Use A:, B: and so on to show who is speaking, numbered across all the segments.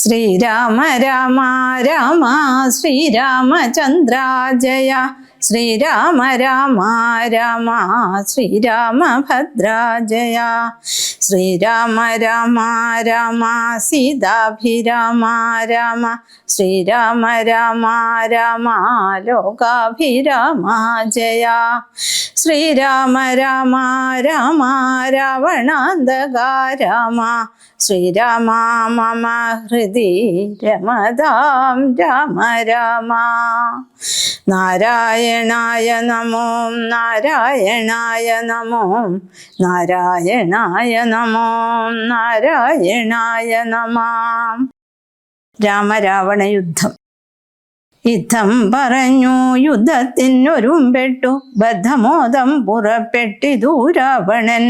A: ശ്രീരാമ രാമ രാമ ശ്രീരാമചന്ദ്ര ജയ. ശ്രീരാമ രാമ രാമ ശ്രീരാമഭദ്ര ജയ. ശ്രീരാമ രാമ രാമ സീതാഭിരാമ രാമ. ശ്രീരാമ രാമ രാമ ലോകാഭിരാമ ജയ. ശ്രീരാമ രാമ രാമ രാവണാന്തക രാമ. ശ്രീരാമ മമ ഹൃദി രമതാം രാമ രാമ. നാരായണായ നമോ നാരായണായ നമോ നാരായണായ നമോ നാരായണായ നമഃ. രാമരാവണ യുദ്ധം. യുദ്ധം പറഞ്ഞു യുദ്ധത്തിനൊരുമ്പെട്ടു ബദ്ധമോദം പുറപ്പെട്ടിതു രാവണൻ.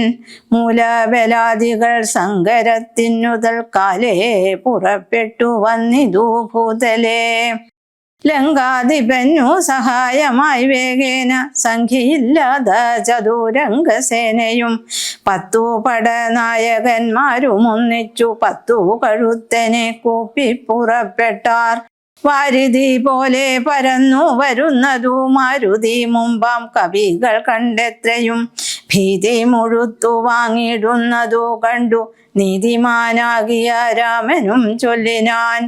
A: മൂലബലാദികൾ സങ്കരത്തിനുതൽ കാലേ പുറപ്പെട്ടു വന്നിതു ഭൂതലേ. ലങ്കാധിപനു സഹായമായി വേഗേന സംഖ്യയില്ലാത ചതുരംഗസേനയും 10 പടനായകന്മാരും ഒന്നിച്ചു 10 കഴുത്തനെ കൂപ്പി പുറപ്പെട്ടാർ. വാരിധി പോലെ പരന്നു വരുന്നതു മാരുതി മുമ്പാം കവികൾ കണ്ടെത്രയും. ഭീതി മുഴുത്തു വാങ്ങിടുന്നതു കണ്ടു നീതിമാനാകിയ രാമനും ചൊല്ലിനാൻ.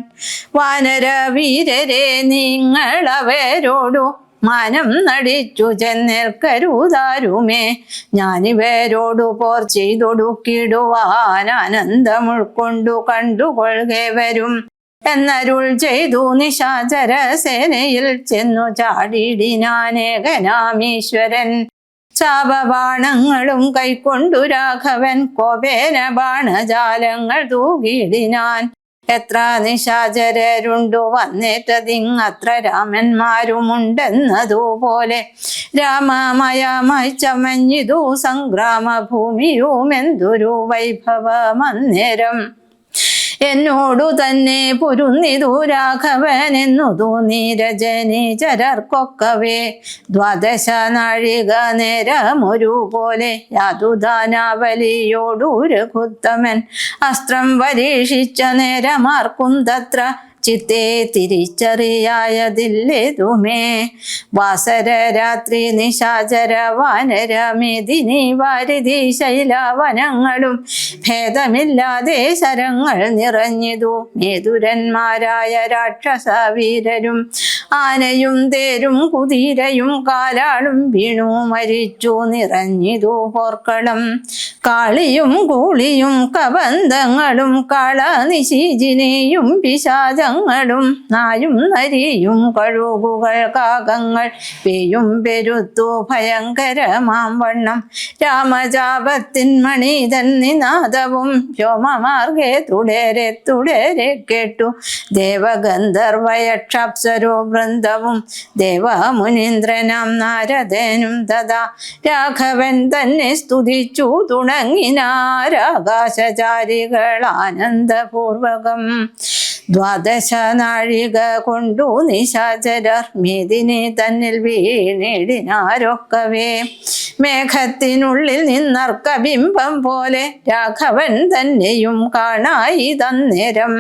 A: വാനര വീരരെ നിങ്ങളവരോടു മാനം നടിച്ചു ചെന്നേൽക്കരുതാരുമേ. ഞാനിവരോടു പോർ ചെയ്തൊടുക്കിടുവാൻ ആനന്ദമുൾക്കൊണ്ടു കണ്ടുകൊള്ളുകെ വരും എന്നരുൾ ചെയ്തു. നിശാചര സേനയിൽ ചെന്നു ചാടിടിനാനേകനാമീശ്വരൻ. ശാപബാണങ്ങളും കൈക്കൊണ്ടു രാഘവൻ കോപേന ബാണജാലങ്ങൾ തൂകിടിനാൻ. എത്ര നിശാചരരുണ്ടു വന്നേറ്റതിങ്ങത്ര രാമന്മാരുമുണ്ടെന്നതുപോലെ രാമമയമായി ചമഞ്ഞിതു സംഗ്രാമഭൂമിയുമെന്തൊരു വൈഭവമന്നേരം. എന്നോടു തന്നെ പൊരുന്നിതു രാഘവൻ എന്നു തോന്നി രജനീചരർക്കൊക്കവേ. 12 നാഴിക നേരമൊരു പോലെ യാതുദാനാവലിയോടു രഘുത്തമൻ. അസ്ത്രം പരീക്ഷിച്ച നേരമാർക്കും തത്ര ചിത്തേ തിരിച്ചറിയായതില്ലേതുമേ. വാസര രാത്രി നിശാചര വാനര മേദിനി വാരിധി ശൈലവനങ്ങളും ഭേദമില്ലാതെ ശരങ്ങൾ നിറഞ്ഞിതു. മേതുരന്മാരായ രാക്ഷസ വീരരും ആനയും തേരും കുതിരയും കാലാളും വീണു മരിച്ചു നിറഞ്ഞിതു പോർക്കളം. കാളിയും കൂളിയും കബന്ധങ്ങളും കളനിശീജിനെയും പിശാചങ്ങളും നായും നരിയും കഴുകുകൾ കാകങ്ങൾ പേയും പെരുത്തു ഭയങ്കരമാം വണ്ണം. രാമജാപത്തിൻ മണിതൻ നിനാദവും വ്യോമമാർഗെ തുടരെ തുടരെ കേട്ടു. ദേവഗന്ധർവയക്ഷാപ്സരോ വൃന്ദവും ദേവമുനീന്ദ്രനാം നാരദനും തഥാ രാഘവൻ തന്നെ സ്തുതിച്ചു തുടങ്ങിനാരാകാശചാരികൾ ആനന്ദപൂർവകം. 12 നാഴിക കൊണ്ടു നിശാചരർ മേദിനി തന്നിൽ വീണിടിനാരൊക്കവേ. മേഘത്തിനുള്ളിൽ നിന്നർക്കബിംബം പോലെ രാഘവൻ തന്നെയും കാണായി തന്നേരം.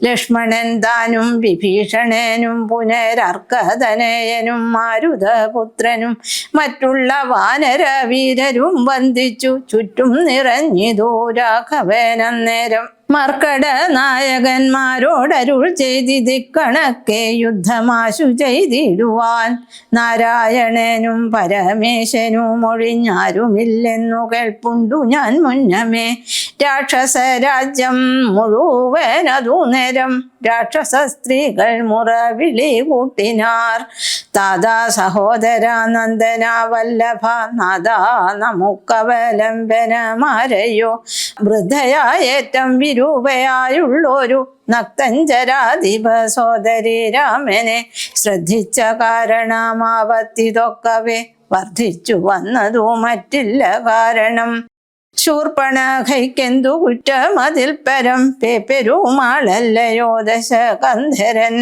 A: ലക്ഷ്മണൻ താനും വിഭീഷണനും പുനരർക്കതനയനും മാരുതപുത്രനും മറ്റുള്ള വാനര വീരരും വന്ദിച്ചു ചുറ്റും നിറഞ്ഞിതു രാഘവൻ അന്നേരം. മർക്കട നായകന്മാരോടരുൾ ചെയ്തിക്കണക്കെ യുദ്ധമാശു ചെയ്തിടുവാൻ. നാരായണനും പരമേശനും ഒഴിഞ്ഞാരുമില്ലെന്നു കേൾപ്പുണ്ടു ഞാൻ മുന്നമേ. രാക്ഷസ രാജ്യം മുഴുവനതു നേരം രാക്ഷസ സ്ത്രീകൾ മുറവിളി കൂട്ടിനാർ. താതാ സഹോദര നന്ദന വല്ലഭ നാദാ നമുക്കവലംബനമാരയോ. വൃദ്ധയായേറ്റം വിരൂപയായുള്ളൊരു നക്തഞ്ചരാധിപ സോദരി രാമനെ ശ്രദ്ധിച്ച കാരണമാവത്തിതൊക്കവേ വർദ്ധിച്ചു വന്നതു മറ്റില്ല കാരണം. ശൂർപ്പണഖയ്ക്കെന്തു കുറ്റം അതിൽ പരം പെരുമാളല്ലയോ ദശകന്ധരൻ.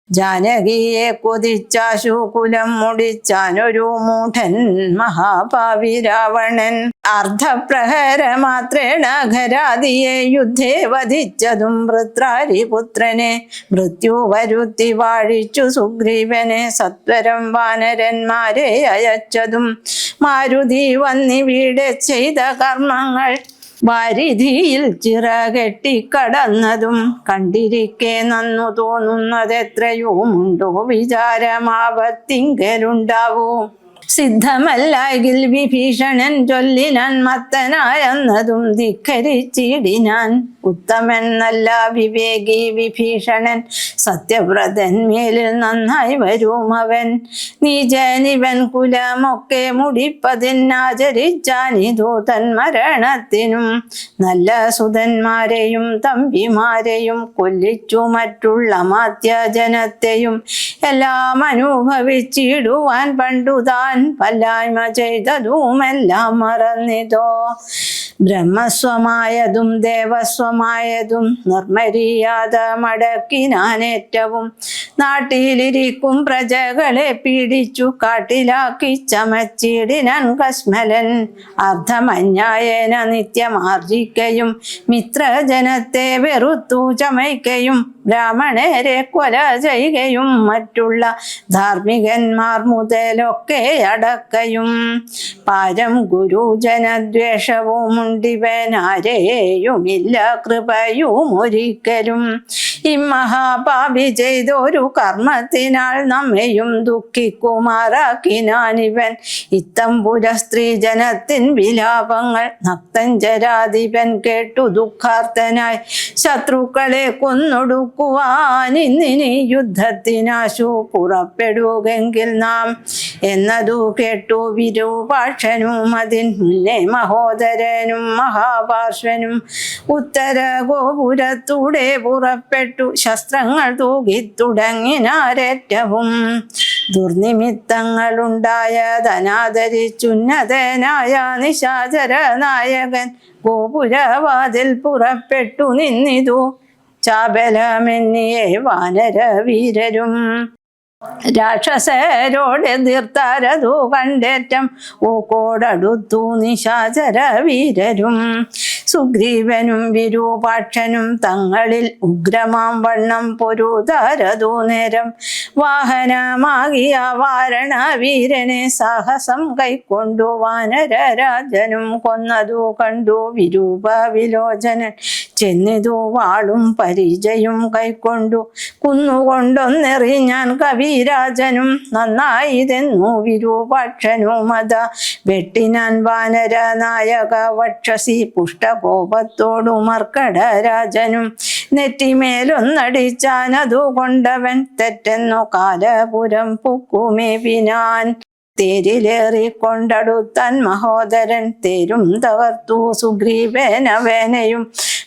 A: ജാനകിയെ കൊതിച്ചാശു കുലം മുടിച്ചാനൊരു മൂഢൻ മഹാപാവി രാവണൻ. അർദ്ധപ്രഹര മാത്രേണ ഖരാദിയെ യുദ്ധേ വധിച്ചതും വൃത്രാരിപുത്രനെ മൃത്യു വരുത്തി വാഴിച്ചു സുഗ്രീവനെ സത്വരം വാനരന്മാരെ അയച്ചതും മാരുതി വന്നിവിടെ ചെയ്ത കർമ്മങ്ങൾ വാരിധിയിൽ ചിറകെട്ടിക്കടന്നതും കണ്ടിരിക്കെ നന്നു തോന്നുന്നതെത്രയുമുണ്ടോ വിചാരമാവത്തിങ്കലുണ്ടാവൂ. സിദ്ധമല്ലെങ്കിൽ വിഭീഷണൻ ചൊല്ലിനാൻ മത്തനായെന്നതും ധിക്കരിച്ചിടിനാൻ. ഉത്തമൻ നല്ല വിവേകി വിഭീഷണൻ സത്യവ്രതൻ മേലിൽ നന്നായി വരും അവൻ. നീചനിവൻ കുലമൊക്കെ മുടിപ്പതിനാചരിച്ചാനിതു തന്മരണത്തിനും നല്ല സുതന്മാരെയും തമ്പിമാരെയും കൊല്ലിച്ചു മറ്റുള്ള മാത്യജനത്തെയും എല്ലാം അനുഭവിച്ചിടുവാൻ പണ്ടുതാൻ വല്ലായ്മ ചെയ്തതുമെല്ലാം മറന്നിതോ. ബ്രഹ്മസ്വമായതും ദേവസ്വമായതും നിർമര്യാദ മടക്കിനാനേറ്റവും നാട്ടിലിരിക്കും പ്രജകളെ പീഡിച്ചു കാട്ടിലാക്കി ചമച്ചിടിനാൻ കശ്മലൻ. അർദ്ധമന്യായേന നിത്യമാർജിക്കയും മിത്രജനത്തെ വെറുത്തു ചമയ്ക്കയും ബ്രാഹ്മണരെ കൊല ചെയ്യുകയും മറ്റുള്ള ധാർമ്മികന്മാർ മുതലൊക്കെ അടക്കയും പാരം ഗുരുജനദ്വേഷവുമുണ്ടിവനാരെയുമില്ല കൃപയും ഒരിക്കലും. ഇമ്മഹാപാപി ചെയ്തൊരു കർമ്മത്തിനാൽ നമ്മയും ദുഃഖിക്കുമാറാക്കിനാനിവൻ. ഇത്തമ്പുര സ്ത്രീജനത്തിൻ വിലാപങ്ങൾ നക്തഞ്ചരാധിപൻ കേട്ടു ദുഃഖാർത്തനായി ശത്രുക്കളെ കൊന്നൊടുക്കുവാനിന്നിനി യുദ്ധത്തിനാശു പുറപ്പെടുകെങ്കിൽ നാം എന്നതു കേട്ടു വിരൂപാക്ഷനും അതിൻ മുന്നേ മഹോദരനും മഹാപാർശ്വനും ഉത്തര ഗോപുരത്തൂടെ പുറപ്പെട്ടു ശസ്ത്രങ്ങൾ തൂകി തുടങ്ങിനാരേറ്റവും. ദുർനിമിത്തങ്ങളുണ്ടായതനാദരിച്ചുന്നതനായ നിശാചര നായകൻ ഗോപുരവാതിൽ പുറപ്പെട്ടു നിന്നിതു ചാബലമെന്നിയെ വാനരവീരരും. രാക്ഷസരോട് തീർത്താരതു കണ്ടേറ്റം ഊക്കോടടുത്തു നിശാചര വീരരും. സുഗ്രീവനും വിരൂപാക്ഷനും തങ്ങളിൽ ഉഗ്രമാം വണ്ണം പൊരുതാരതു നേരം വാഹനമാകിയ വാരണ വീരനെ സാഹസം കൈക്കൊണ്ടു വാനരരാജനും കൊന്നതു കണ്ടു വിരൂപ വിലോചനൻ. ചെന്നിതു വാളും പരിചയും കൈക്കൊണ്ടു കുന്നുകൊണ്ടൊന്നെറിഞ്ഞാൻ കവിരാജനും. നന്നായിതെന്നു വിരൂപാക്ഷനുമത വെട്ടിനാൻ വാനര നായക വക്ഷസി പുഷ്ടകോപത്തോടു മർക്കടരാജനും. നെറ്റിമേലൊന്നടിച്ചാനതു കൊണ്ടവൻ തെറ്റെന്നു കാലപുരം പുക്കുമേവിനാൻ. തേരിലേറിക്കൊണ്ടടുത്താൻ മഹോദരൻ തേരും തകർത്തു സുഗ്രീവനവനെയും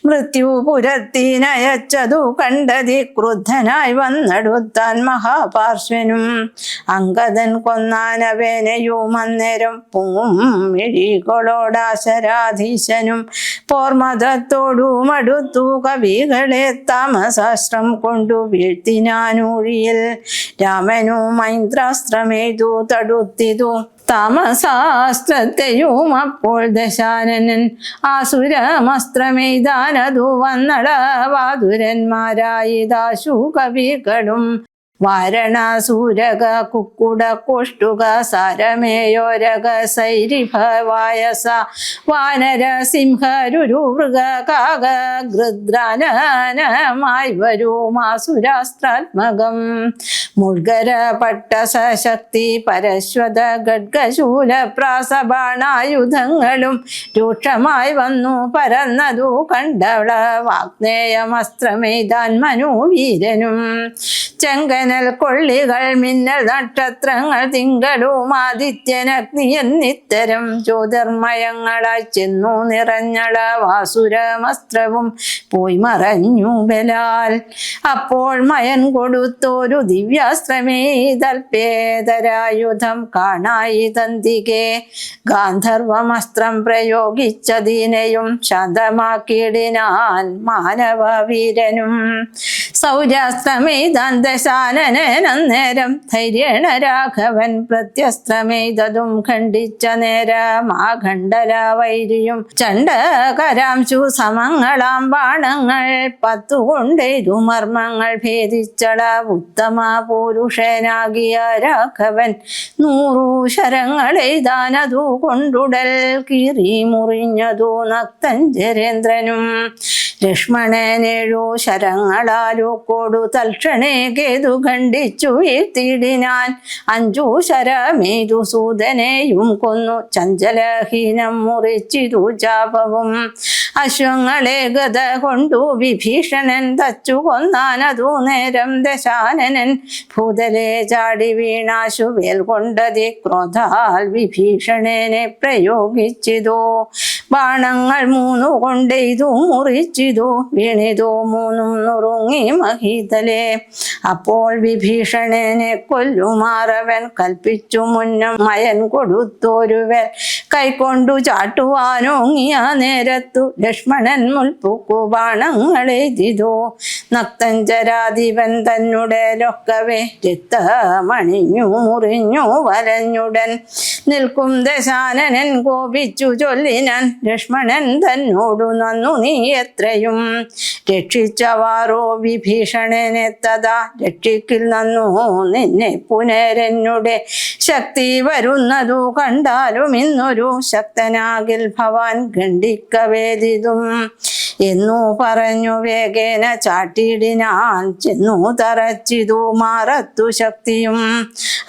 A: മൃത്യുപുരത്തിനയച്ചതു കണ്ടതി ക്രുദ്ധനായി വന്നടുത്താൻ മഹാപാർശ്വനും. അങ്കദൻ കൊന്നാനവനെയും അന്നേരം പൊങ്ങും മിഴികളോടാശരാധീശനും പോർമതത്തോടു മടുത്തു കവികളെ താമസാസ്ത്രം കൊണ്ടു വീഴ്ത്തിനാനൂഴിയിൽ. രാമനു മൈന്ത്രാസ്ത്രമേതു തടുത്തിതു താമസാസ്ത്രത്തെയും അപ്പോൾ ദശാനനൻ ആസുരമസ്ത്രമെയ്താനതു വന്നടവാതുരന്മാരായിതാശു കവികളും. വാരണാസൂരക കുക്കുട കോഷ്ടുക സാരമേയോരക സൈരിഭവായസ വാനര സിംഹരുരുവൃഗ കാക ഗൃദ്രാനമായി വരുമാസുരാസ്ത്രാത്മകം. മുൾഗര പട്ടസശക്തി പരശ്വത ഖഡ്ഗശൂല പ്രാസബാണായുധങ്ങളും രൂക്ഷമായി വന്നു പരന്നതു കണ്ടവള വാഗ്നേയമസ്ത്രമെയ്താൻ മനോവീരനും. ചെങ്കനൽ കൊള്ളികൾ മിന്നൽ നക്ഷത്രങ്ങൾ തിങ്കളും ആദിത്യനഗ്നി എന്നിത്തരം ജ്യോതിർമയങ്ങളായി ചെന്നു നിറഞ്ഞള വാസുരമസ്ത്രവും പോയി മറഞ്ഞു ബലാൽ. അപ്പോൾ മയൻ കൊടുത്തോരു ദിവ്യാസ്ത്രമേതൽപേതരായുധം കാണായി തന്തികെ ഗാന്ധർവമസ്ത്രം പ്രയോഗിച്ചതിനെയും ശാന്തമാക്കിയിടിനാൻ മാനവവീരനും. സൗരാസ്ത്രമേതാൻ ദശാന ദശാനനേരം ധൈര്യേണ രാഘവൻ പ്രത്യസ്ത്രമെയ്തതും ഖണ്ഡിച്ച നേരമാഖണ്ഡല വൈരിയും ചണ്ഡകരാംശു സമങ്ങളാം ബാണങ്ങൾ 10 കൊണ്ടെയ്തു മർമ്മങ്ങൾ ഭേദിച്ചട ഉത്തമ പുരുഷനാകിയ രാഘവൻ 100 ശരങ്ങളെയ്താനതു കൊണ്ടുടൽ കീറി മുറിഞ്ഞതു നക്തഞ്ചരേന്ദ്രനും ലക്ഷ്മണനേഴു ശരങ്ങളാലു കൊടു തൽക്ഷണേ കേതു ഖണ്ഡിച്ചു വീഴ്ത്തിയിടിനാൻ 5 ശരമേതു സൂതനെയും കൊന്നു ചഞ്ചലഹീനം മുറിച്ചിതു ചാപവും അശ്വങ്ങളെ ഗത കൊണ്ടു വിഭീഷണൻ തച്ചു കൊന്നാനതു നേരം ദശാനനൻ ഭൂതലെ ചാടി വീണാശു വേൽ കൊണ്ടതി ക്രോധാൽ വിഭീഷണനെ പ്രയോഗിച്ചിതോ ബാണങ്ങൾ 3 കൊണ്ടെയ്തു മുറിച്ചിതു വീണിതു 3 നുറുങ്ങി മഹീതലെ അപ്പോൾ വിഭീഷണനെ കൊല്ലുമാറവൻ കൽപ്പിച്ചു മുന്നം മയൻ കൊടുത്തോരുവൻ കൈക്കൊണ്ടു ചാട്ടുവാനോങ്ങിയ നേരത്തു ലക്ഷ്മണൻ മുൽപ്പുക്കു ബാണങ്ങളെയ്തിതു നക്തഞ്ചരാധിപൻ തന്നുടെ ലൊക്കവേ രക്തമണിഞ്ഞു മുറിഞ്ഞു വലഞ്ഞുടൻ നിൽക്കും ദശാനനൻ കോപിച്ചു ചൊല്ലിനാൻ ലക്ഷ്മണൻ തന്നോടു നന്നു നീ എത്രയും രക്ഷിച്ചവാറോ വിഭീഷണനെ തഥാ രക്ഷിക്കിൽ നന്നു നിന്നെ പുനരെന്നുടെ ശക്തി വരുന്നതു കണ്ടാലും ഇന്നൊരു ശക്തനാകിൽ ഭവാൻ ഖണ്ഡിക്കവേദിതും എന്നു പറഞ്ഞു വേഗേന ചാട്ടിയിടിനാൻ ചെന്നു തറച്ചിതു മാറത്തു ശക്തിയും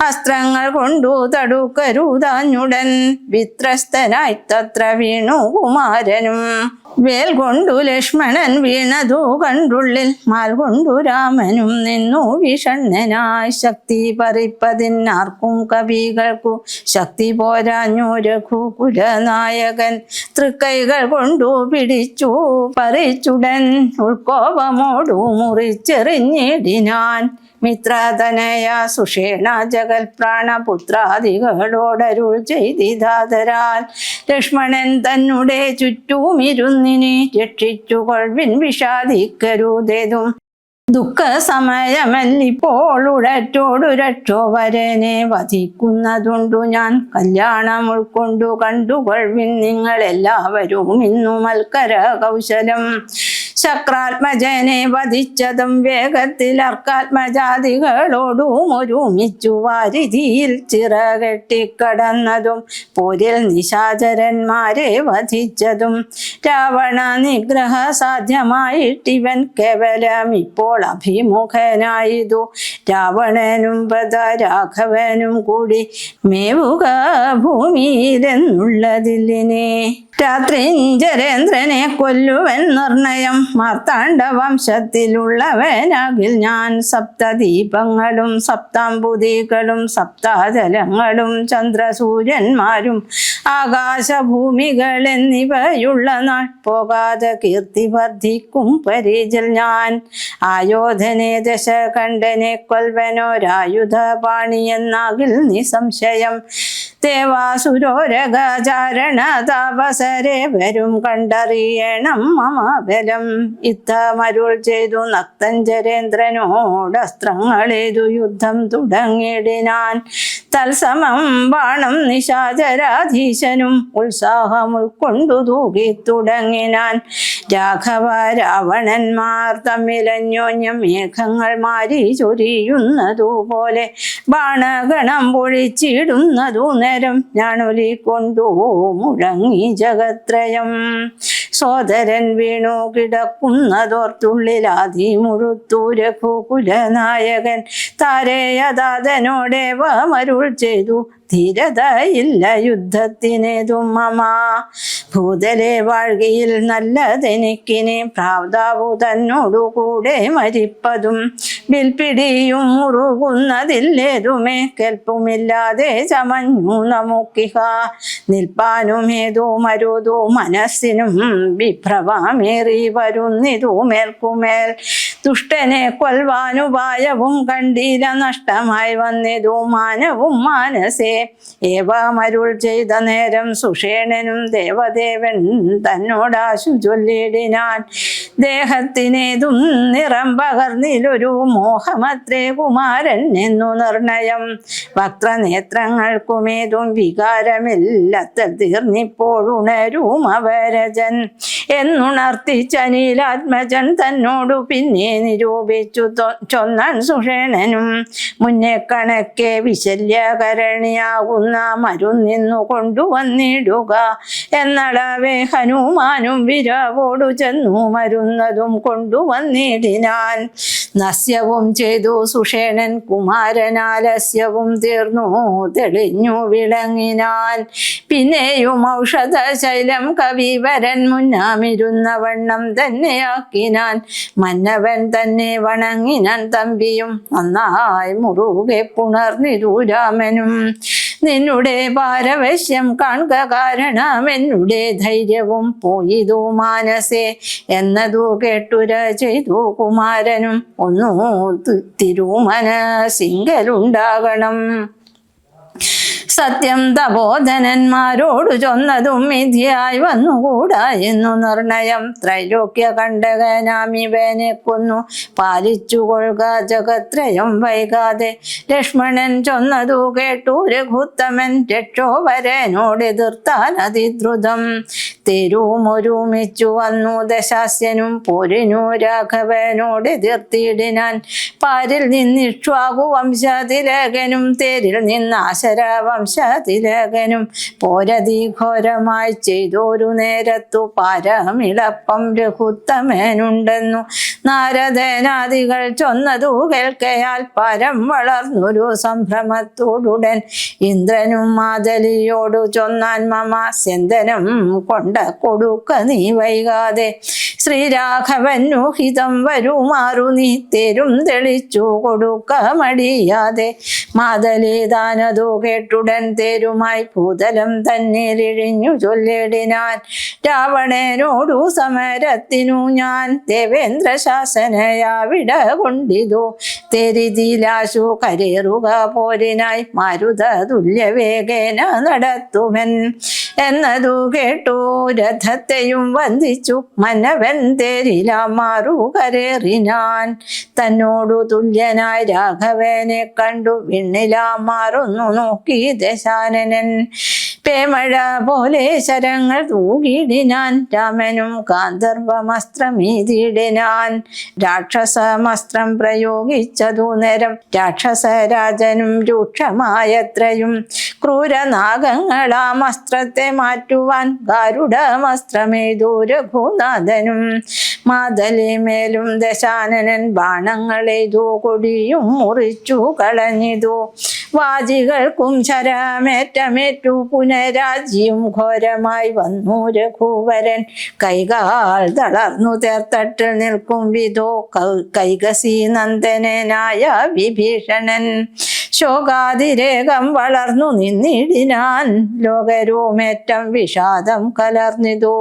A: അസ്ത്രങ്ങൾ കൊണ്ടു തടുക്കരുതാഞ്ഞുടൻ വിത്രസ്തനായി തത്ര വീണു കുമാരനും വേൽ കൊണ്ടു ലക്ഷ്മണൻ വീണതു കണ്ടുള്ളിൽ മാൽ കൊണ്ടു രാമനും നിന്നു വിഷണ്ണനായി ശക്തി പറിപ്പതിനാർക്കും കവികൾക്കു ശക്തി പോരാഞ്ഞു രഘുകുലനായകൻ തൃക്കൈകൾ കൊണ്ടു പിടിച്ചു പറിച്ചുടൻ ഉൾക്കോപമോടു മുറിച്ചെറിഞ്ഞിടിനാൻ മിത്രതനയ സുഷേണ ജഗൽ പ്രാണപുത്രാദികളോടരുൾ ചെയ്തിതാതരാൽ ലക്ഷ്മണൻ തന്നെ ചുറ്റുമിരുന്നിനെ രക്ഷിച്ചു കൊൾവിൻ വിഷാദിക്കരുതേതും ദുഃഖ സമയമല്ലിപ്പോൾ ഉടറ്റോടു രക്ഷോവരനെ വധിക്കുന്നതുണ്ടു ഞാൻ കല്യാണം ഉൾക്കൊണ്ടു കണ്ടുകൊൾവിൻ നിങ്ങളെല്ലാവരും ഇന്നു മൽക്കര കൗശലം ശക്രാത്മജനെ വധിച്ചതും വേഗത്തിൽ അർക്കാത്മജാതികളോടും ഒരുമിച്ചു വാരിധിയിൽ ചിറകെട്ടിക്കടന്നതും പോരിൽ നിശാചരന്മാരെ വധിച്ചതും രാവണ നിഗ്രഹ സാധ്യമായിട്ടിവൻ കേവലം ഇപ്പോൾ അഭിമുഖനായതു രാവണനും പദ രാഘവനും കൂടി മേവുക ഭൂമിയിലെന്നുള്ളതില്ലിനെ രാത്രിഞ്ചരേന്ദ്രനെ കൊല്ലുവൻ നിർണയം മാർത്താണ്ഡ വംശത്തിലുള്ളവനാകിൽ ഞാൻ സപ്തദീപങ്ങളും സപ്താംബുദികളും സപ്താജലങ്ങളും ചന്ദ്രസൂര്യന്മാരും ആകാശഭൂമികൾ എന്നിവയുള്ള നാൾ പോകാതെ കീർത്തി വർദ്ധിക്കും പരിചിൽ ഞാൻ ആയോധനെ ദശകണ്ഠനെ കൊൽവനോരായുധപാണി എന്നാകിൽ നിസംശയം ദേവാസുരോരഗചാരണ താപസരെ വരും കണ്ടറിയണം മമ ബലം യുദ്ധമരുൾ ചെയ്തു നക്തഞ്ചരേന്ദ്രനോട് അസ്ത്രങ്ങളേതു യുദ്ധം തുടങ്ങിയിടിനാൻ തത്സമം ബാണം നിശാചരാധീശനും ഉത്സാഹം ഉൾക്കൊണ്ടു തൂകി തുടങ്ങിനാൻ രാഘവ രാവണന്മാർ തമ്മിലന്യോന്യം മേഘങ്ങൾ മാരി ചൊരിയുന്നതുപോലെ ബാണഗണം പൊഴിച്ചിടുന്നതു നേരം ഞാനൊലി കൊണ്ടു മുഴങ്ങി ജഗത്രയം സോദരൻ വീണു കിടക്കുന്നതോർത്തുള്ളിലാതി മുഴുത്തു രഘുകുലനായകൻ താരേയദാതനോടേവമരുൾ ചെയ്തു ധീരതയില്ല യുദ്ധത്തിനേതും മമ ഭൂതലെ വാഴ്കയിൽ നല്ലതെനിക്കിനെ പ്രാവതാവു തന്നോടു കൂടെ മരിപ്പതും വിൽപ്പിടിയും മുറുകുന്നതില്ലേതുമേ കെൽപ്പുമില്ലാതെ ചമഞ്ഞു നമുക്കിഹ നിൽപ്പാനും ഏതോ മരുതോ മനസ്സിനും വിഭ്രവമേറി വരുന്നിതു മേൽക്കുമേൽ ദുഷ്ടനെ കൊൽവാനുപായവും കണ്ടീല നഷ്ടമായി വന്നിതു മാനവും മാനസേ ഏവമരുൾ ചെയ്ത നേരം സുഷേണനും ദേവദേവൻ തന്നോടാശു ചൊല്ലിടിനാൻ ദേഹത്തിനേതും നിറം പകർന്നിലൊരു മോഹമത്രേ കുമാരൻ എന്നു നിർണയം. വക്രനേത്രങ്ങൾക്കുമേതും വികാരമില്ലത്തൽ തീർന്നിപ്പോഴുണരും അവരജൻ എന്നുണർത്തിച്ച നീലാത്മജൻ തന്നോടു പിന്നെ നിരൂപിച്ചു ചൊന്നാൻ സുഷേണനും. മുന്നേ കണക്കെ വിശല്യകരണിയാകുന്ന മരുന്നിന്നു കൊണ്ടുവന്നിടുക എന്നളവേ ഹനുമാനും വിരവോടു ചെന്നു മരുന്നതും കൊണ്ടുവന്നിടിനാൻ. നസ്യവും ചെയ്തു സുഷേണൻ കുമാരനാലസ്യവും തീർന്നു തെളിഞ്ഞു വിളങ്ങിനാൻ. പിന്നെയും ഔഷധശൈലം കവിവരൻ മുന്നാമിരുന്ന വണ്ണം തന്നെയാക്കിനാൻ. മന്നവൻ തന്നെ വണങ്ങിനാൻ തമ്പിയും നന്നായി മുറുകെ പുണർന്നിരു രാമനും. നിന്നുടെ പാരവശ്യം കാൺക കാരണം എന്നുടെ ധൈര്യവും പോയിതു മാനസേ എന്നതു കേട്ടുര ചെയ്തു കുമാരനും. ഒന്നു തിരുമനസിങ്കലുണ്ടാകണം. സത്യം തപോധനന്മാരോടു ചൊന്നതും മിഥ്യയായി വന്നുകൂടാ എന്നു നിർണയം. ത്രൈലോക്യ കണ്ടകനാമിവനെ കൊന്നു പാലിച്ചുകൊള്ളുക ജഗത്രയം വൈകാതെ. ലക്ഷ്മണൻ ചൊന്നതു കേട്ടു രഘുത്തമൻ രക്ഷോവരനോട് എതിർത്താൻ അതിദ്രുതം. തെരുമൊരുമിച്ചു വന്നു ദശാസ്യനും പോരിനു രാഘവനോട് എതിർത്തിടിനാൻ. പാരിൽ നിന്നിക്ഷ്വാകു വംശതിലകനും തേരിൽ നിന്നാശര വംശതിലകനും പോരതി ഘോരമായി ചെയ്തൊരു നേരത്തു പാരമിളപ്പം രഘുത്തമനുണ്ടെന്നു നാരദനാദികൾ ചൊന്നതു കേൾക്കയാൽ പാരം വളർന്നൊരു സംഭ്രമത്തോടുടൻ ഇന്ദ്രനും മാതലിയോടു ചൊന്നാൻ മമ സ്യന്തനം കൊണ്ട കൊടുക്ക നീ വൈകാതെ. ശ്രീരാഘവനു ഹിതം വരുമാറു നീ തേരും തെളിച്ചു കൊടുക്ക മടിയാതെ. മാതലിതാനതു കേട്ടുടൻ തേരുമായി ഭൂതലം തന്നിലിഴിഞ്ഞു ചൊല്ലിടിനാൻ. രാവണനോടു സമരത്തിനു ഞാൻ ദേവേന്ദ്ര ശാസനയാവിട കൊണ്ടിതു. തെരിതിലാശു കരേറുക പോരിനായി മാരുത തുല്യവേഗേന നടത്തുവൻ എന്നതു കേട്ടു രഥത്തെയും വന്ദിച്ചു മന്നവൻ തേരിലാമാറു കരേറിനാൻ. തന്നോടു തുല്യനായി രാഘവനെ കണ്ടു വിണ്ണിലാമാറൊന്നു നോക്കി ദശാനനൻ. പേമഴ പോലെ ശരങ്ങൾ തൂകിടിനാൻ. രാമനും ഗാന്ധർവമസ്ത്രമീതിടിനാൻ. രാക്ഷസമസ്ത്രം പ്രയോഗിച്ചതു നേരം രാക്ഷസരാജനും രൂക്ഷമായത്രയും. ക്രൂരനാഗങ്ങളാമസ്ത്രത്തെ മാറ്റുവാൻ ഗാരുഡമസ്ത്രമേതു രഘുനാഥനും. മാതലിമേലും ദശാനനൻ ബാണങ്ങളെയ്തു കൊടിയും മുറിച്ചു കളഞ്ഞിതു. വാജികൾക്കും ശരമേറ്റമേറ്റു പുനരാജ്യം ഘോരമായി വന്നു രഘുവരൻ. കൈകാൽ തളർന്നു തേർത്തട്ടിൽ നിൽക്കും വിധോ കൈകസി നന്ദനായ വിഭീഷണൻ. ശോകാതിരേകം വളർന്നു നിന്നിടിനാൻ. ലോകരോമേറ്റം വിഷാദം കലർന്നിതു.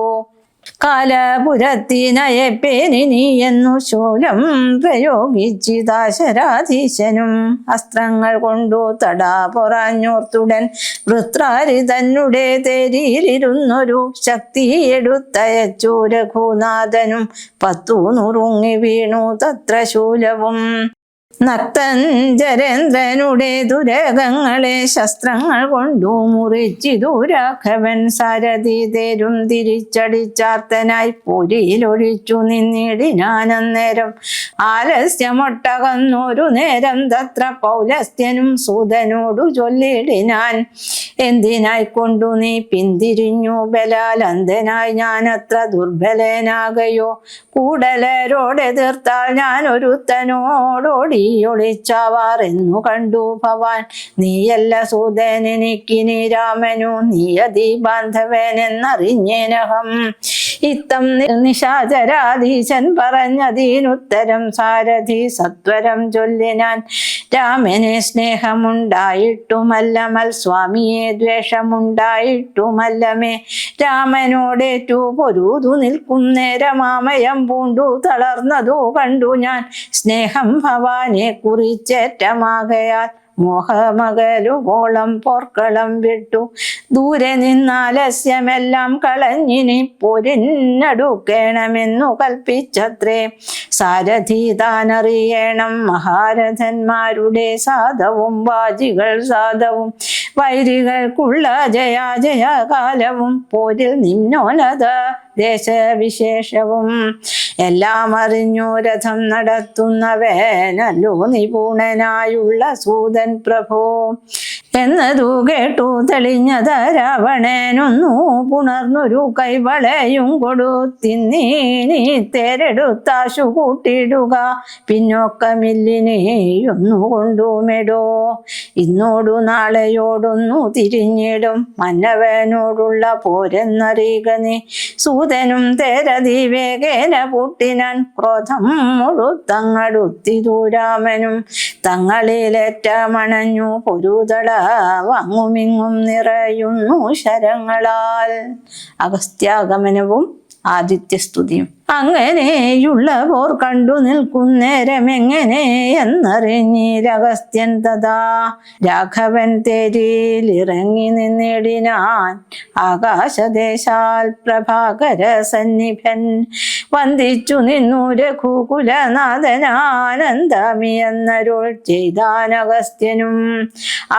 A: കാലപുരത്തിനയപ്പേനി നീ എന്നു ശൂലം പ്രയോഗിച്ചിതാശരാധീശനും. അസ്ത്രങ്ങൾ കൊണ്ടു തടാ പൊറാഞ്ഞോർത്തുടൻ വൃത്രാരി തന്നെ തേരിയിലിരുന്നൊരു ശക്തി എടുത്തയച്ചു രഘുനാഥനും. 10 നുറുങ്ങി വീണു തത്ര ശൂലവും. നക്തഞ്ചരേന്ദ്രനുടെ ദുരകങ്ങളെ ശസ്ത്രങ്ങൾ കൊണ്ടു മുറിച്ചിതു രാഘവൻ. സാരഥി തേരും തിരിച്ചടിച്ചാർത്തനായി പൊരിയിലൊഴിച്ചു നിന്നിടിനാനന്നേരം. ആലസ്യമൊട്ടകന്നൊരു നേരം തത്ര പൗലസ്ത്യനും സൂതനോടു ചൊല്ലിടിനാൻ. എന്തിനായിക്കൊണ്ടു നീ പിന്തിരിഞ്ഞു ബലാൽ അന്ധനായി ഞാനത്ര ദുർബലനാകയോ. കൂടലരോടെതിർത്താൽ ഞാനൊരുത്തനോടോടി ഒളിച്ചാവാർ എന്നു കണ്ടു ഭവാൻ. നീയല്ല സൂതനെനിക്കിനി രാമനു നീയതി ബാന്ധവനെന്നറിഞ്ഞേനഹം. ഇത്തം നിശാചരാധീശൻ പറഞ്ഞതിനുത്തരം സാരഥി സത്വരം ചൊല്ലിനാൻ. രാമനെ സ്നേഹമുണ്ടായിട്ടുമല്ലമൽ സ്വാമിയെ ദ്വേഷമുണ്ടായിട്ടുമല്ലമേ. രാമനോടേറ്റു പൊരുതു നിൽക്കും നേരമാമയം പൂണ്ടു തളർന്നതു കണ്ടു ഞാൻ. സ്നേഹം ഭവാനെ കുറിച്ചേറ്റമാകയാൽ മോഹമകലുവോളം പോർക്കളം വിട്ടു ദൂരെ നിന്നാലസ്യമെല്ലാം കളഞ്ഞിനി പോരിനടുക്കേണമെന്നു കൽപ്പിച്ചത്രേ. സാരഥി താനറിയണം മഹാരഥന്മാരുടെ സാധവും വാജികൾ സാധവും വൈരികൾക്കുള്ള ജയാജയകാലവും പോരിൽ നിമ്നോന്നത ദേശവിശേഷവും എല്ലാം അറിഞ്ഞു രഥം നടത്തുന്നവനല്ലോ നിപുണനായുള്ള സൂതൻ പ്രഭോ. എന്നതു കേട്ടു തെളിഞ്ഞത് രാവണനൊന്നു പുണർന്നൊരു കൈവളയും കൊടുത്തിന്നീ തേരെടുത്താശു കൂട്ടിയിടുക പിന്നോക്കമില്ലിനെയൊന്നു കൊണ്ടുമെടോ. ഇന്നോടു നാളെയോടൊന്നു തിരിഞ്ഞിടും മന്നവനോടുള്ള പോരെന്നറിയുക നീ. സൂതനും തേരതി വേഗേന പൂട്ടിനാൻ ക്രോധം മുഴുത്തങ്ങടുത്തിതു രാമനും. തങ്ങളിലേറ്റമണഞ്ഞു പൊരുതള വാങ്ങുമിങ്ങും നിറയുന്നു ശരങ്ങളാൽ. അഗസ്ത്യാഗമനവും ആദിത്യസ്തുതിയും. അങ്ങനെയുള്ളവർ കണ്ടു നിൽക്കുന്നേരമെങ്ങനെ എന്നറിഞ്ഞിരഗസ്ത്യൻ തഥാ. രാഘവൻ തേരിലിറങ്ങി നിന്നിടിനാൻ ആകാശദേശാൽ പ്രഭാകര സന്നിഭൻ. വന്ദിച്ചു നിന്നു രഘുകുലനാഥനാനന്ദമി എന്നരുൾ ചെയ്താനഗസ്ത്യനും.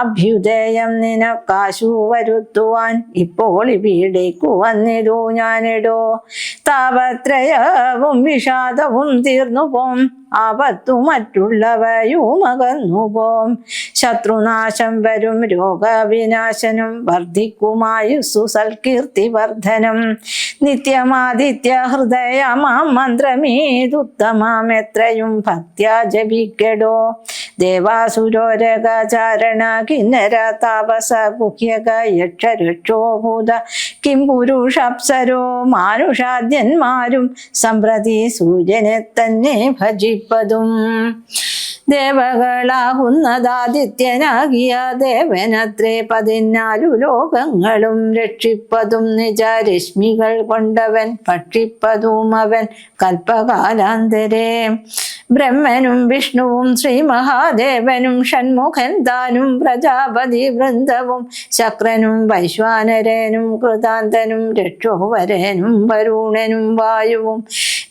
A: അഭ്യുദയം നിനക്കാശു വരുത്തുവാൻ ഇപ്പോൾ ഇവിടേക്കു വന്നിതു ഞാനിടോ. താപത്രയവും വിഷാദവും തീർന്നു പോം ആപത്തു മറ്റുള്ളവയും അകന്നു പോം. ശത്രുനാശം വരും രോഗവിനാശനം വർദ്ധിക്കുമായുസ്സു സൽകീർത്തി വർദ്ധനം. നിത്യമാദിത്യ ഹൃദയമാം മന്ത്രമീതുത്തമാം എത്രയും ഭക്ത്യാ ജപിക്കടോ. ദേവാസുരോരകാചാരണ കിന്നര താപസ ഗുഹ്യക യക്ഷരക്ഷോഭൂത കിം പുരുഷാപ്സരോ മാനുഷാദ്യന്മാരും സമ്പ്രതി സൂര്യനെ തന്നെ ഭജിപ്പതും. ദേവകളാകുന്നതാദിത്യനാകിയ ദേവനത്രേ 14 ലോകങ്ങളും രക്ഷിപ്പതും നിജരശ്മികൾ കൊണ്ടവൻ ഭക്ഷിപ്പതും അവൻ കൽപ്പകാലാന്തരേ. ബ്രഹ്മനും വിഷ്ണുവും ശ്രീ മഹാദേവനും ഷൺമുഖൻ താനും പ്രജാപതി വൃന്ദവും ശക്രനും വൈശ്വാനരനും കൃതാന്തനും രക്ഷോവരനും വരുണനും വായുവും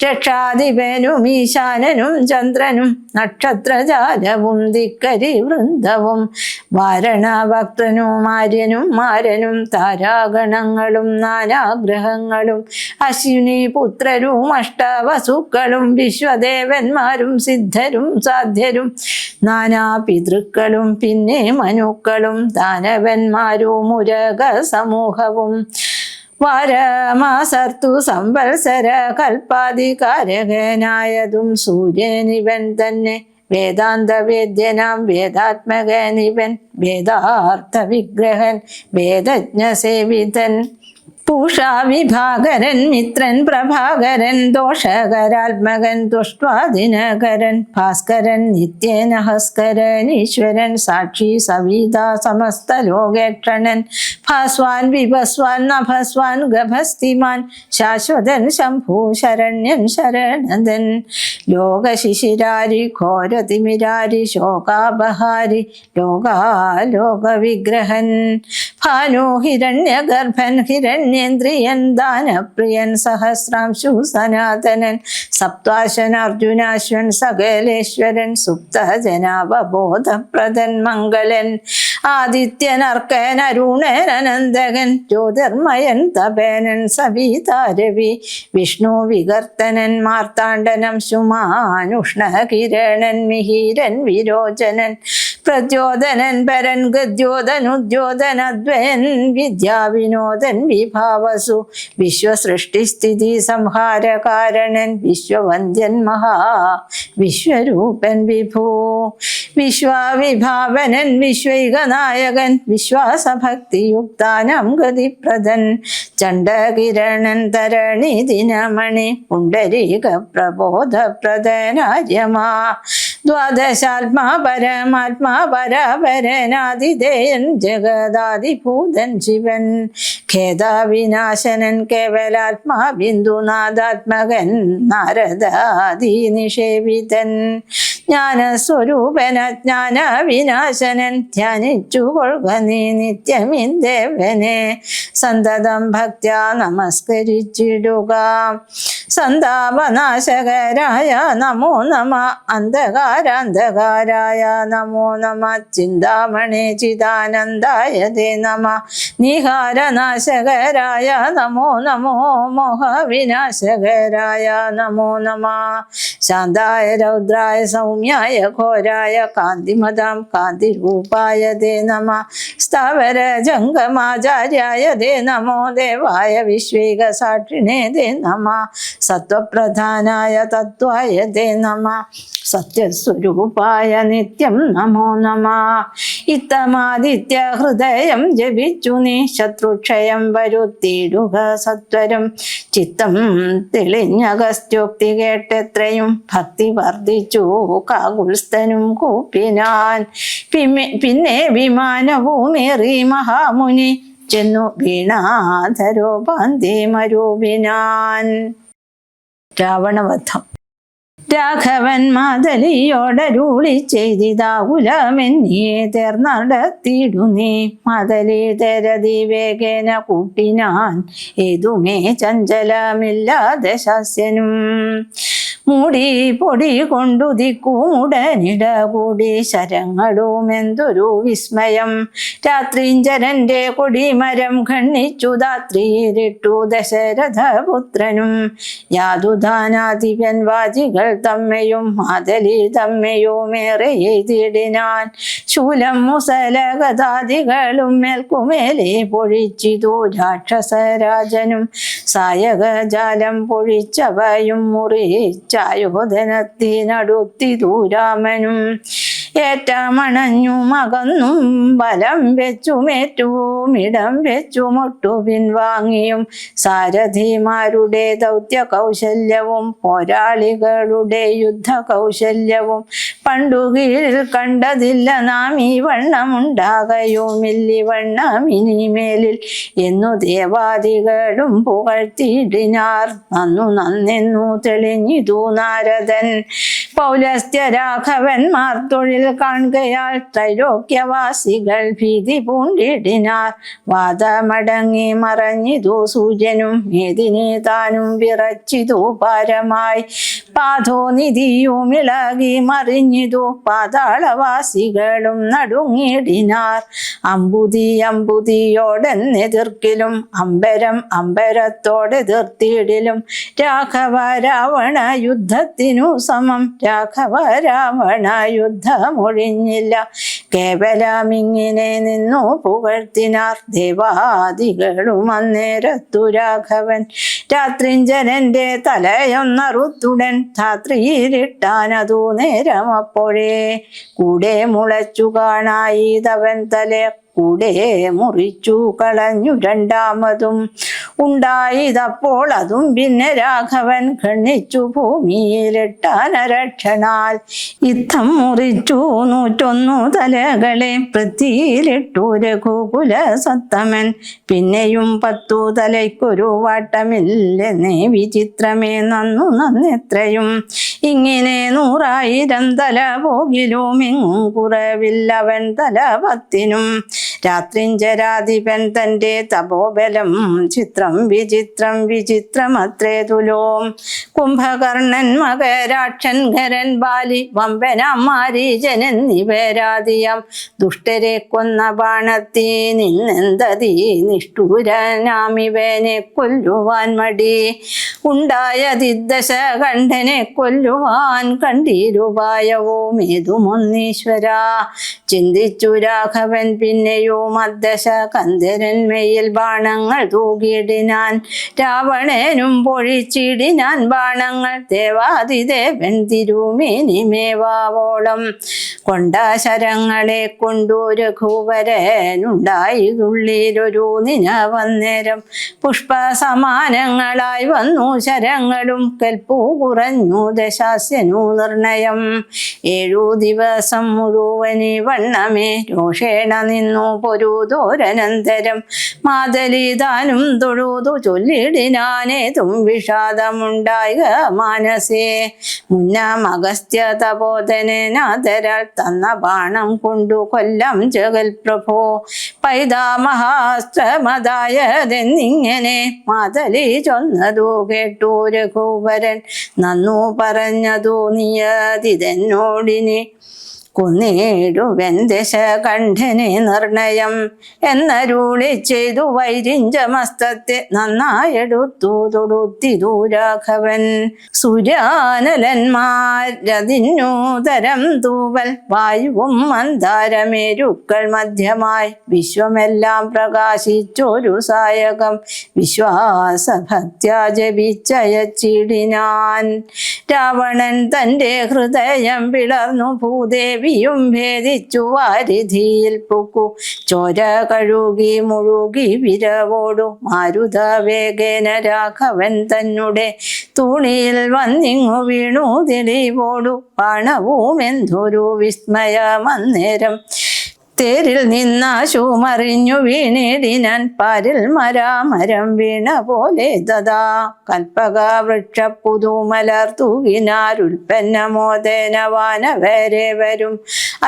A: രക്ഷാധിപനും ഈശാനനും ചന്ദ്രനും നക്ഷത്രജാലവും ദിക്കരി വൃന്ദവും വാരണഭക്തനും ആര്യനും മാരനും താരാഗണങ്ങളും നാനാഗ്രഹങ്ങളും അശ്വിനി പുത്രരും അഷ്ടവസുക്കളും വിശ്വദേവന്മാരും സിദ്ധരും സാധ്യരും നാനാ പിതൃക്കളും പിന്നെ മനുക്കളും ദാനവന്മാരും മുരക സമൂഹവും വാരമാസർത്തു സംവത്സര കൽപ്പാധികാരകനായതും സൂര്യനിവൻ തന്നെ. വേദാന്ത വേദ്യനാം വേദാത്മകനിവൻ വേദാർത്ഥ വിഗ്രഹൻ വേദജ്ഞ സേവിതൻ. പൂഷാ വിഭാകരൻ മിത്രൻ പ്രഭാകരൻ ദോഷകരാത്മകൻ ദുഷ്ട്വാദിനകരൻ ഭാസ്കരൻ നിത്യനഹസ്കരൻ ഈശ്വരൻ സാക്ഷി സവിത സമസ്ത ലോകേക്ഷണൻ ഭാസ്വാൻ വിഭസ്വാൻ നഭസ്വാൻ ഗഭസ്തിമാൻ ശാശ്വതൻ ശംഭു ശരണ്യൻ ശരണദൻ. ലോകശിശിരാരി ഘോരതിമിരാരി ശോകാപഹാരി ലോകാലോക വിഗ്രഹൻ ഭാനു ഹിരണ്യഗർഭൻ ഹിരണ്യേന്ദ്രിയൻ ദാനപ്രിയൻ സഹസ്രാംശു സനാതനൻ സപ്താശൻ അർജുനാശ്വൻ സകലേശ്വരൻ സുപ്തജനാവബോധപ്രദൻ മംഗളൻ ആദിത്യൻ അർക്കൻ അരുണൻ അനന്തകൻ ജ്യോതിർമയൻ തപേനൻ സവിതാരവി വിഷ്ണു വികർത്തനൻ മാർത്താണ്ഡനം ശുമാനുഷ്ണകിരണൻ മിഹിരൻ വിരോചനൻ പ്രചോദനൻ പരൻ ഗദ്യോധനുദ്യോധനദ്വയൻ വിദ്യാവിനോദൻ വിഭാവസു വിശ്വസൃഷ്ടിസ്ഥിതി സംഹാരകാരണൻ വിശ്വവന്ദ്യൻ മഹാ വിശ്വരൂപൻ വിഭൂ വിശ്വവിഭാവനൻ വിശ്വൈകനായകൻ വിശ്വാസഭക്തിയുക്താനം ഗതിപ്രദൻ ചണ്ഡകിരണൻ തരണി ദിനമണി പുണ്ടരീക പ്രബോധപ്രദനാര്യമാ ദ്വാദശാത്മാ പരമാത്മാ പരാപരനാദിദേയൻ ജഗദാദിഭൂതൻ ശിവൻ ഖേദവിനാശനൻ കേവലാത്മാ ബിന്ദുനാഥാത്മകൻ നാരദാദി നിഷേവിതൻ ജ്ഞാനസ്വരൂപന ജ്ഞാന വിനാശനൻ ധ്യാനിച്ചു കൊള്ളുക നീ നിത്യമിന്ദേവനെ സന്തതം ഭക്ത്യാ നമസ്കരിച്ചിടുക. സന്താപനാശകരായ നമോ നമ, അന്ധകാരാന്ധകാരായ നമോ നമ, ചിന്താമണി ചിദാനന്ദായ തേ നമ, നിഹാരനാശകരായ നമോ നമോ, മോഹവിനാശകരായ നമോ നമ, ശാന്തായ രൗദ്രായ സൗമ്യായ ഘോരായ കാന്തിമതാം കാന്തിരൂപായ തേ നമ, സ്ഥാവര ജംഗമാചാര്യായ തേ നമോ, ദേവായ വിശ്വേക സാക്ഷിണേ തേ നമ, സത്വപ്രധാനായ തത്വായ തേ നമ, സത്യസ്വരൂപായ നിത്യം നമോ നമ. ഇത്തമാദിത്യ ഹൃദയം ജപിച്ചു നീ ശത്രുക്ഷയം വരുത്തിയിടുക സത്വരം, ചിത്തം തെളിഞ്ഞഗസ്ത്യോക്തി കേട്ടെത്രയും ഭക്തി വർദ്ധിച്ചു കാകുൽസ്ഥനും കൂപ്പിനാൻ. പിന്നെ വിമാനഭൂമേറി മഹാമുനി ചെന്നു വീണാധരോ പാന്തി മരൂപിനാൻ. രാവണവധം. രാഘവൻ മാതലിയോടരുളി ചെയ്തിതാകുലമെന്നിയെ തേർന്നടത്തിയിടു നീ, മാതലീതരതി വേഗേന കൂട്ടിനാൻ ഏതുമേ ചഞ്ചലമില്ലാതെ ശാസ്യനും. മൂടി പൊടി കൊണ്ടുദിക്കൂടനിട കൂടി ശരങ്ങളുമെന്തൊരു വിസ്മയം, രാത്രിഞ്ചരന്റെ കൊടിമരം ഖണ്ഡിച്ചു ധാത്രിയിലിട്ടു ദശരഥപുത്രനും. യാതുദാനാധിപൻ വാജികൾ തമ്മയും മാതലി തമ്മയുമേറെ എയ്തിടിനാൻ, ശൂലം മുസലഗതാദികളും മേൽക്കുമേലെ പൊഴിച്ചിതു രാക്ഷസരാജനും, സായകജാലം പൊഴിച്ചവയും മുറിച്ചായോധനത്തിനടുത്തിതു രാമനും. ഏറ്റമണഞ്ഞു മകന്നും ബലം വെച്ചുമേറ്റും ഇടം വെച്ചുമൊട്ടു പിൻവാങ്ങിയും, സാരഥിമാരുടെ ദൗത്യ കൗശല്യവും പോരാളികളുടെ യുദ്ധ കൗശല്യവും പണ്ടുകീഴിൽ കണ്ടതില്ല നാം ഈ വണ്ണമുണ്ടാകയുമില്ലി വണ്ണമിനിമേലിൽ എന്നു ദേവാദികളും പുകഴ്ത്തിയിടിനാർ. നന്നെന്നു തെളിഞ്ഞിതു നാരദൻ. പൗലസ്ത്യ രാഘവന്മാർ തൊഴിൽ കാണുകയാൽ ത്രൈലോക്യവാസികൾ ഭീതി പൂണ്ടിടിനാർ. വാദമടങ്ങി മറഞ്ഞിതു സൂര്യനും മേദിനി താനും വിറച്ചിതു പാരമായി. പാഥോനിധിയും ഇളകി മറിഞ്ഞിതു പാതാളവാസികളും നടുങ്ങിടിനാർ. അമ്പുതിയോടെന്നെതിർക്കിലും അമ്പരത്തോടെതിർത്തിയിടിലും രാഘവ രാവണ യുദ്ധത്തിനു സമം. രാഘവ രാവണ യുദ്ധമൊഴിഞ്ഞില്ല. കേവലമിങ്ങനെ നിന്നു പുകഴ്ത്തിനാർ ദേവാദികളും അന്നേരത്തു രാഘവൻ. രാത്രിഞ്ചരന്റെ തലയൊന്നറുത്തുടൻ ധാത്രിയിലിട്ടാനതു നേരമപ്പോഴേ. കൂടെ മുളച്ചു കാണായിതവൻ തല കൂടെ മുറിച്ചു കളഞ്ഞു രണ്ടാമതും. ഉണ്ടായതപ്പോൾ അതും പിന്നെ രാഘവൻ ഖണ്ഡിച്ചു ഭൂമിയിലിട്ടാനരക്ഷണാൽ. യുദ്ധം മുറിച്ചു 101 തലകളെ പൃഥ്വിയിലിട്ടു രഘുകുല സത്തമൻ. പിന്നെയും 10 തലയ്ക്കൊരു വാട്ടമില്ലെന്നേ വിചിത്രമേ നന്നെത്രയും. ഇങ്ങനെ 100,000 തല പോകിലും എങ്ങും കുറവില്ലവൻ തല 10നും. രാത്രിഞ്ചരാധിപൻ തന്റെ തപോബലം ചിത്രം വിചിത്രം വിചിത്രമത്രേ തുലോം. കുംഭകർണൻ മകരാക്ഷൻ ഖരൻ ബാലി വമ്പനാം മാരീചനൻ നിവരാതിയം ദുഷ്ടരെ കൊന്ന ബാണത്തി നിന്നെന്തതി നിഷ്ഠൂരനാമിവനെ കൊല്ലുവാൻ മടി. ഉണ്ടായതിദ്ദശ കണ്ഠനെ കൊല്ലുവാൻ കണ്ടീരുപായവും ഏതുമൊന്നീശ്വര. ചിന്തിച്ചു രാഘവൻ പിന്നെയും അദ്ദശ കന്ധരന്മയിൽ ബാണങ്ങൾ തൂകിയിടിനാൻ. രാവണനും പൊഴിച്ചിടിനാൻ ബാണങ്ങൾ ദേവാദിദേവൻ തിരുമേനിമേവാവോളം. കൊണ്ട ശരങ്ങളെ കൊണ്ടു രഘുവരനുണ്ടായതുള്ളിലൊരു പുഷ്പസമാനങ്ങളായി വന്നു ശരങ്ങളും കൽപ്പു കുറഞ്ഞു ദശ ശാസ്യനു നിർണയം. 7 ദിവസം മുഴുവനി വണ്ണമേ രോഷേണ നിന്നു പൊരുതോരനന്തരം മാതലിതാനും തൊഴുതു ചൊല്ലിടിനാനേതും വിഷാദമുണ്ടായ മനസ്സേ. മുന്നം അഗസ്ത്യ തപോധനാദരാൽ തന്ന ബാണം കൊണ്ടു കൊല്ലം ജഗൽപ്രഭോ പൈതാമഹാസ്ത്രമതായതെന്നിങ്ങനെ മാതലി ചൊന്നതു കേട്ടു രഘുവരൻ നന്നു പറഞ്ഞതു നീയതിതെന്നോടിനി കൊന്നേടുവൻ ദശകണ്ഠനെ നിർണയം എന്നരുളി ചെയ്തു വൈരിഞ്ചമസ്തത്തെ നന്നായെടുത്തു തൊടുത്തിതു രാഘവൻ. സുരാനലന്മാരതിന്നൂതരം തൂവൽ വായുവും മന്ദാരമേരുക്കൾ മധ്യമായി വിശ്വമെല്ലാം പ്രകാശിച്ചൊരു സായകം വിശ്വാസഭക്ത്യാ ജപിച്ചയച്ചിടിനാൻ. രാവണൻ തൻ്റെ ഹൃദയം പിളർന്നു ഭൂദേവി ഭേദിച്ചു വാരിധിയിൽ പുക്കു ചോര കഴുകി മുഴുകി വിരവോടു മാരുത വേഗേന രാഘവൻ തന്നെ തുണിയിൽ വന്നിങ്ങു വീണു തെളിവോടു പണവുമെന്തൊരു വിസ്മയമന്നേരം. തേരിൽ നിന്നാശു മറിഞ്ഞു വീണിടിനാൻ പാരിൽ മരാമരം വീണ പോലെ തഥാ കൽപ്പക വൃക്ഷ പുതുമലർ തൂകിനാരുൽപ്പന്നമോദേന വാനവരെ വരും.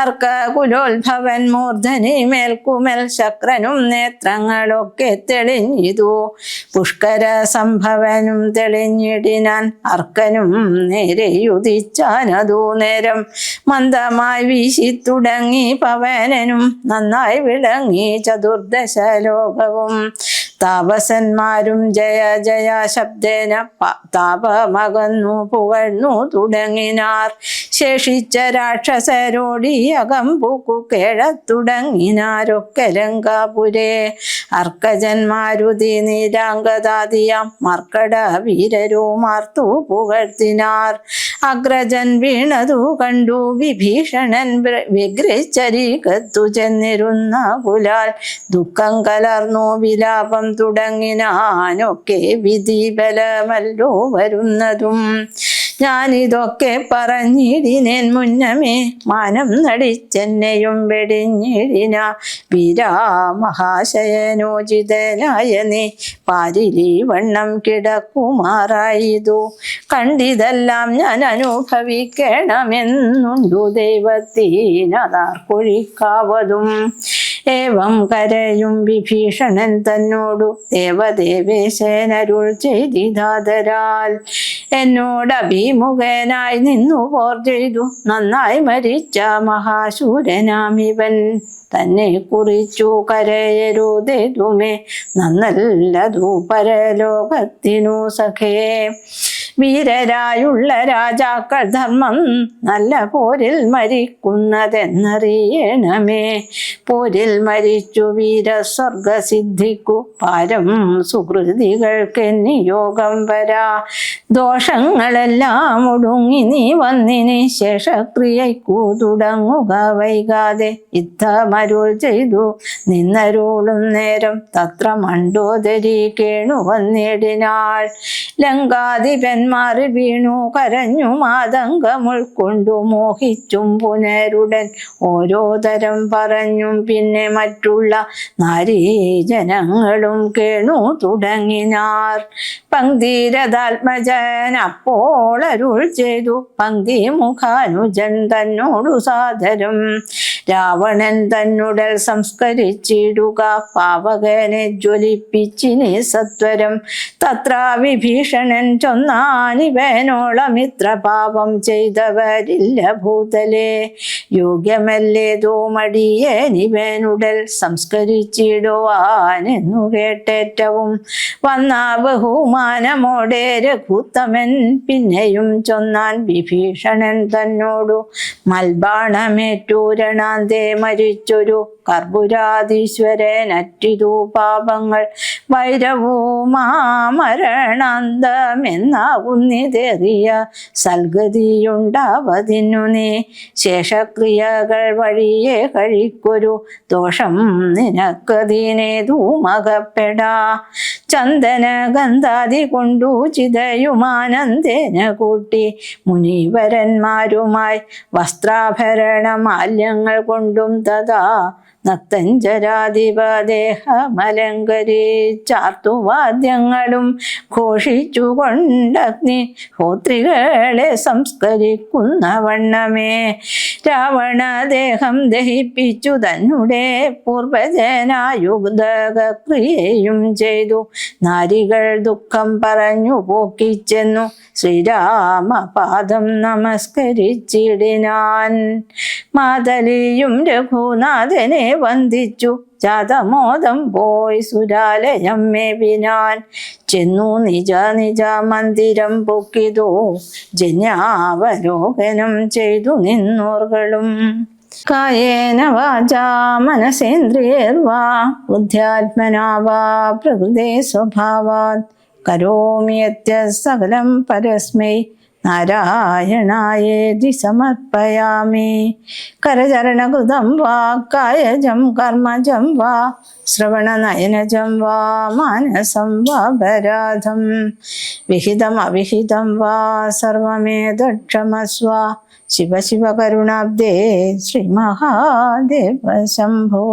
A: അർക്കകുലോത്ഭവൻ മൂർധനി മേൽക്കുമേൽ ശക്രനും നേത്രങ്ങളൊക്കെ തെളിഞ്ഞിതു. പുഷ്കര സംഭവനും തെളിഞ്ഞിടിനാൻ അർക്കനും നേരെയുദിച്ചാനതു നേരം. മന്ദമായി വീശി തുടങ്ങി പവനനും നന്നായി വിളങ്ങി ചതുർദശ ലോകവും. താപസന്മാരും ജയ ജയ ശബ്ദേന താപമകന്നു പുകഴ്ന്നു തുടങ്ങിനാർ. ശേഷിച്ച രാക്ഷസരോടി അകമ്പുക്കു കേഴത്തുടങ്ങിനാരൊക്കെ ലങ്കാപുരേ. അർക്കജന്മാരുതി നീരാംഗതാദിയാം മർക്കട വീരരുമാർത്തു പുകഴ്ത്തിനാർ. അഗ്രജൻ വീണതു കണ്ടു വിഭീഷണൻ വിഗ്രഹിച്ചരികത്തു ചെന്നിരുന്ന കുലാൽ ദുഃഖം കലർന്നു വിലാപം തുടങ്ങിനാനൊക്കെ വിധി ബലമല്ലോ വരുന്നതും. ഞാനിതൊക്കെ പറഞ്ഞിടിനേൻ മുന്നമേ മാനം നടിച്ചെന്നെയും വെടിഞ്ഞിടിന വീരാമഹാശയനോചിതനായ നീ പാരിലി വണ്ണം കിടക്കുമാറായതു കണ്ടിതെല്ലാം ഞാൻ അനുഭവിക്കണമെന്നുണ്ടു ദൈവത്തിനതാർക്കൊഴിക്കാവതും. ഏവം കരയും വിഭീഷണൻ തന്നോടു ദേവദേവേശനരുൾ ചെയ്തിതാദരാൽ എന്നോടഭിമുഖനായി നിന്നു പോർ ചെയ്തു നന്നായി മരിച്ച മഹാശൂരനാമിവൻ തന്നെ കുറിച്ചു കരയരുതേതുമേ നന്നല്ലതു പരലോകത്തിനു സഖേ. വീരരായുള്ള രാജാക്കൾ ധർമ്മം നല്ല പോരിൽ മരിക്കുന്നതെന്നറിയണമേ. പോരിൽ മരിച്ചു വീരസ്വർഗസിദ്ധിക്കു പാരം സുഹൃതികൾക്ക് നിയോഗം വരാ. ദോഷങ്ങളെല്ലാം ഒടുങ്ങി നീ വന്നിനി ശേഷക്രിയയ്ക്കു തുടങ്ങുക വൈകാതെ. യുദ്ധമരുൾ ചെയ്തു നിന്നരുളും നേരം തത്ര മണ്ഡോദരി കേണു വന്നിടിനാൾ. ലങ്കാധിപന്മാർ വീണു കരഞ്ഞു മാതങ്കമുൾക്കൊണ്ടു മോഹിച്ചും പുനരുടൻ ഓരോ തരം പറഞ്ഞും പിന്നെ മറ്റുള്ള നാരീജനങ്ങളും കേണു തുടങ്ങിനാർ. പങ്ക്തിരഥാത്മജൻ അപ്പോൾ അരുൾ ചെയ്തു പങ്ക്തി മുഖാനുജൻ തന്നോടു സാദരം. രാവണൻ തന്നുടൽ സംസ്കരിച്ചിടുക പാവകനെ ജ്വലിപ്പിച്ചിനി സത്വരം. തത്ര വിഭീഷണൻ ചൊന്നാനിവനോളം ഇത്ര പാപം ചെയ്തവരില്ല ഭൂതലേ. യോഗ്യമല്ലേതോ മടിയേനിവനുടൽ സംസ്കരിച്ചിടുവാനെന്നു കേട്ടേറ്റവും വന്ന ബഹുമാനമോടെ രഘുത്തമൻ പിന്നെയും ചൊന്നാൻ വിഭീഷണൻ തന്നോടു മൽബാണമേറ്റൂരണാന്തേ മരിച്ചൊരു കർപ്പുരാധീശ്വരനറ്റിതു പാപങ്ങൾ വൈരവുമാമരണാന്തമെന്നാകുന്നിതേറിയ സൽഗതിയുണ്ടാവതിനു നീ ശേഷക്രിയകൾ വഴിയെ കഴിക്കൊരു ദോഷം നിനക്കതിനേതുമകപ്പെടാ. ചന്ദന ഗന്ധാദി കൊണ്ടു ചിതയു സഖിമാരുമാനന്ദേന കൂട്ടി മുനിവരന്മാരുമായി വസ്ത്രാഭരണ മാല്യങ്ങൾ കൊണ്ടും തഥാ നക്തഞ്ചരാധിപദേഹമലങ്കരിച്ചാർത്തുവാദ്യങ്ങളും ഘോഷിച്ചുകൊണ്ടഗ്നി ഹോത്രികളെ സംസ്കരിക്കുന്ന വണ്ണമേ രാവണദേഹം ദഹിപ്പിച്ചു തന്നെ പൂർവജനായുധക്രിയയും ചെയ്തു നാരികൾ ദുഃഖം പറഞ്ഞു പോക്കിച്ചെന്നു ശ്രീരാമപാദം നമസ്കരിച്ചിടിനാൻ. മാതലിയും രഘുനാഥനെ വന്ദിച്ചു ജാതമോദം പോയി സുരാലയം മേവിനാൻ. ചെന്നു നിജ നിജ മന്ദിരം പൊക്കിതു ജന്യാവലോകനം ചെയ്തു നിന്നോർകളും. കായേന വാചാ മനസേന്ദ്രിയർവാ ബുദ്ധ്യാത്മനാ വാ പ്രകൃതേ സ്വഭാവാത് കരോമി യത്സകലം പരസ്മൈ നാരായണായേതി സമർപ്പയാമി. കരചരണകൃതം വാ കായജം കർമ്മജം വാ ശ്രവണനയനജം വാ മാനസം വാ പരാധം വിഹിതം അവിഹിതം വാ സർവമേതക്ഷമസ്വ. ശിവ ശിവ കരുണാബ്ദേ ശ്രീ മഹാദേവ ശംഭോ.